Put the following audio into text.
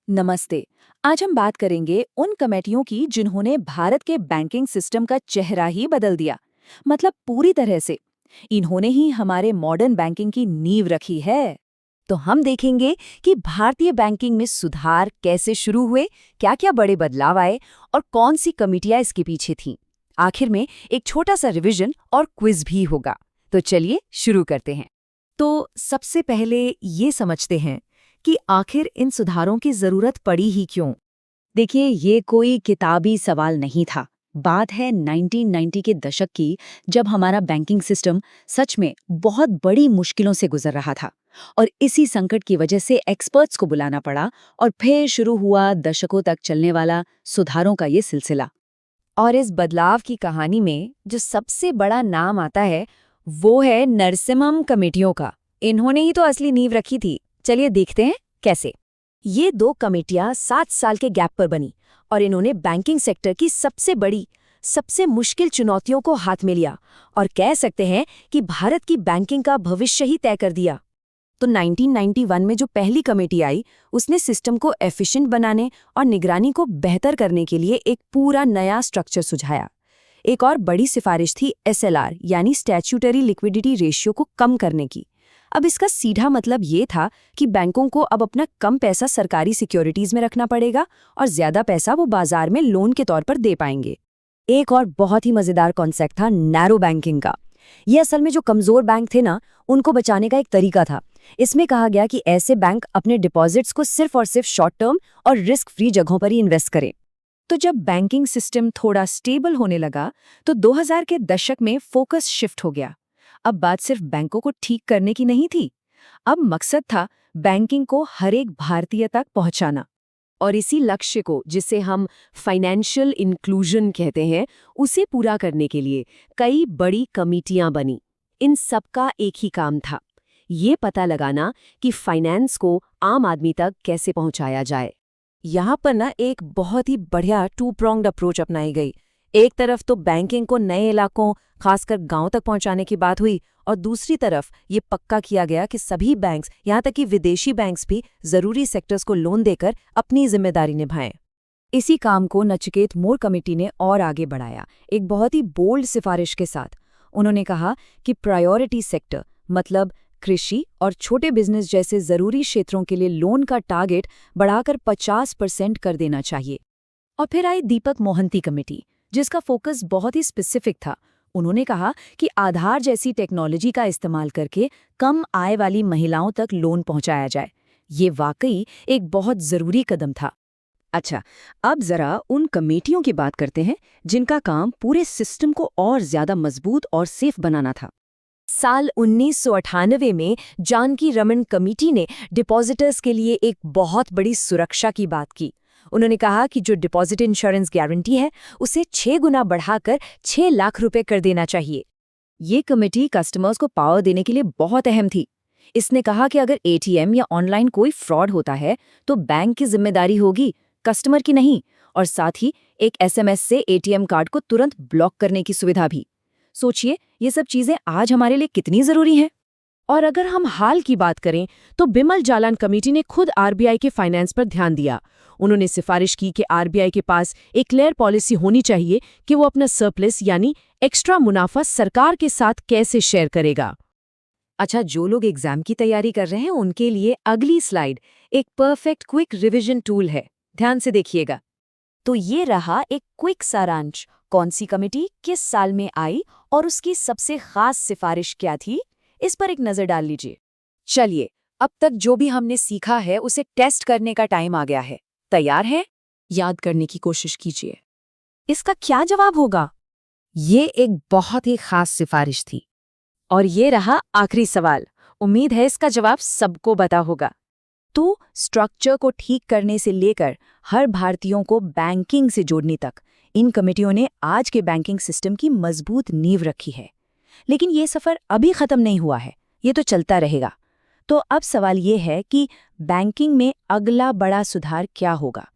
नमस्ते। आज हम बात करेंगे उन कमेटियों की जिन्होंने भारत के बैंकिंग सिस्टम का चेहरा ही बदल दिया। मतलब पूरी तरह से। इन्होंने ही हमारे मॉडर्न बैंकिंग की नींव रखी है। तो हम देखेंगे कि भारतीय बैंकिंग में सुधार कैसे शुरू हुए, क्या-क्या बड़े बदलाव आए और कौन सी कमिटियां इसके पीछे थीं। आखिर में एक छोटा सा रिवीजन और क्विज भी होगा। तो चलिए शुरू करते हैं। तो सबसे पहले ये समझते हैं कि आखिर इन सुधारों की जरूरत पड़ी ही क्यों। देखिए, ये कोई किताबी सवाल नहीं था। बात है 1990 के दशक की, जब हमारा बैंकिंग सिस्टम सच में बहुत बड़ी मुश्किलों से गुजर रहा था। और इसी संकट की वजह से एक्सपर्ट्स को बुलाना पड़ा और फिर शुरू हुआ दशकों तक चलने वाला सुधारों का ये सिलसिला। और इस बदलाव की कहानी में जो सबसे बड़ा नाम आता है वो है नरसिम्हम कमेटियों का। इन्होंने ही तो असली नींव रखी थी। चलिए देखते हैं कैसे। ये दो कमेटियां 7 साल के गैप पर बनी और इन्होंने बैंकिंग सेक्टर की सबसे बड़ी, सबसे मुश्किल चुनौतियों को हाथ में लिया और कह सकते हैं कि भारत की बैंकिंग का भविष्य ही तय कर दिया। तो 1991 में जो पहली कमेटी आई, उसने सिस्टम को एफिशिएंट बनाने और निगरानी को बेहतर करने के लिए एक पूरा नया स्ट्रक्चर सुझाया। एक और बड़ी सिफारिश थी एसएलआर यानी स्टैट्यूटरी लिक्विडिटी रेशियो को कम करने की। अब इसका सीधा मतलब ये था कि बैंकों को अब अपना कम पैसा सरकारी सिक्योरिटीज में रखना पड़ेगा और ज्यादा पैसा वो बाजार में लोन के तौर पर दे पाएंगे। एक और बहुत ही मजेदार कॉन्सेप्ट था नैरो बैंकिंग का। ये असल में जो कमजोर बैंक थे ना, उनको बचाने का एक तरीका था। इसमें कहा गया कि ऐसे बैंक अपने डिपॉजिट्स को सिर्फ और सिर्फ शॉर्ट टर्म और रिस्क फ्री जगहों पर ही इन्वेस्ट करें। तो जब बैंकिंग सिस्टम थोड़ा स्टेबल होने लगा, तो 2000 के दशक में फोकस शिफ्ट हो गया। अब बात सिर्फ बैंकों को ठीक करने की नहीं थी। अब मकसद था बैंकिंग को हर एक भारतीय तक पहुंचाना। और इसी लक्ष्य को, जिसे हम फाइनेंशियल इंक्लूजन कहते हैं, उसे पूरा करने के लिए कई बड़ी कमिटियां बनी। इन सबका एक ही काम था, ये पता लगाना कि फाइनेंस को आम आदमी तक कैसे पहुंचाया जाए। यहाँ पर ना एक बहुत ही बढ़िया टू प्रोंग्ड अप्रोच अपनाई गई। एक तरफ तो बैंकिंग को नए इलाकों, खासकर गांव तक पहुंचाने की बात हुई, और दूसरी तरफ ये पक्का किया गया कि सभी बैंक्स, यहाँ तक कि विदेशी बैंक्स भी जरूरी सेक्टर्स को लोन देकर अपनी जिम्मेदारी निभाएं। इसी काम को नचिकेत मोर कमेटी ने और आगे बढ़ाया, एक बहुत ही बोल्ड सिफारिश के साथ। उन्होंने कहा कि प्रायोरिटी सेक्टर मतलब कृषि और छोटे बिजनेस जैसे जरूरी क्षेत्रों के लिए लोन का टारगेट बढ़ाकर 50% कर देना चाहिए। और फिर आई दीपक मोहंती कमेटी, जिसका फोकस बहुत ही स्पेसिफिक था। उन्होंने कहा कि आधार जैसी टेक्नोलॉजी का इस्तेमाल करके कम आय वाली महिलाओं तक लोन पहुंचाया जाए। ये वाकई एक बहुत जरूरी कदम था। अच्छा, अब जरा उन कमेटियों की बात करते हैं जिनका काम पूरे सिस्टम को और ज्यादा मजबूत और सेफ बनाना था। साल 1998 में जानकी रमन कमेटी ने डिपॉजिटर्स के लिए एक बहुत बड़ी सुरक्षा की बात की। उन्होंने कहा कि जो डिपॉजिट इंश्योरेंस गारंटी है, उसे 6 गुना बढ़ाकर 6 लाख रुपए कर देना चाहिए। ये कमेटी कस्टमर्स को पावर देने के लिए बहुत अहम थी। इसने कहा कि अगर एटीएम या ऑनलाइन कोई फ्रॉड होता है, तो बैंक की जिम्मेदारी होगी, कस्टमर की नहीं। और साथ ही एक एसएमएस से एटीएम कार्ड को तुरंत ब्लॉक करने की सुविधा भी। सोचिए, ये सब चीजें आज हमारे लिए कितनी जरूरी हैं। और अगर हम हाल की बात करें तो बिमल जालान कमेटी ने खुद आरबीआई के फाइनेंस पर ध्यान दिया। उन्होंने सिफारिश की कि आरबीआई के पास एक क्लियर पॉलिसी होनी चाहिए कि वो अपना सरप्लस यानी एक्स्ट्रा मुनाफा सरकार के साथ कैसे शेयर करेगा। अच्छा, जो लोग एग्जाम की तैयारी कर रहे हैं, उनके लिए अगली स्लाइड एक परफेक्ट क्विक रिवीजन टूल है। ध्यान से देखिएगा। तो ये रहा एक क्विक सारांश, कौन सी कमेटी किस साल में आई और उसकी सबसे खास सिफारिश क्या थी। इस पर एक नजर डाल लीजिए। चलिए, अब तक जो भी हमने सीखा है उसे टेस्ट करने का टाइम आ गया है। तैयार है? याद करने की कोशिश कीजिए। इसका क्या जवाब होगा? ये एक बहुत ही खास सिफारिश थी। और ये रहा आखिरी सवाल। उम्मीद है इसका जवाब सबको पता होगा। तो स्ट्रक्चर को ठीक करने से लेकर हर भारतीयों को बैंकिंग से जोड़ने तक इन कमेटियों ने आज के बैंकिंग सिस्टम की मजबूत नींव रखी है। लेकिन ये सफर अभी खत्म नहीं हुआ है, ये तो चलता रहेगा। तो अब सवाल ये है कि बैंकिंग में अगला बड़ा सुधार क्या होगा।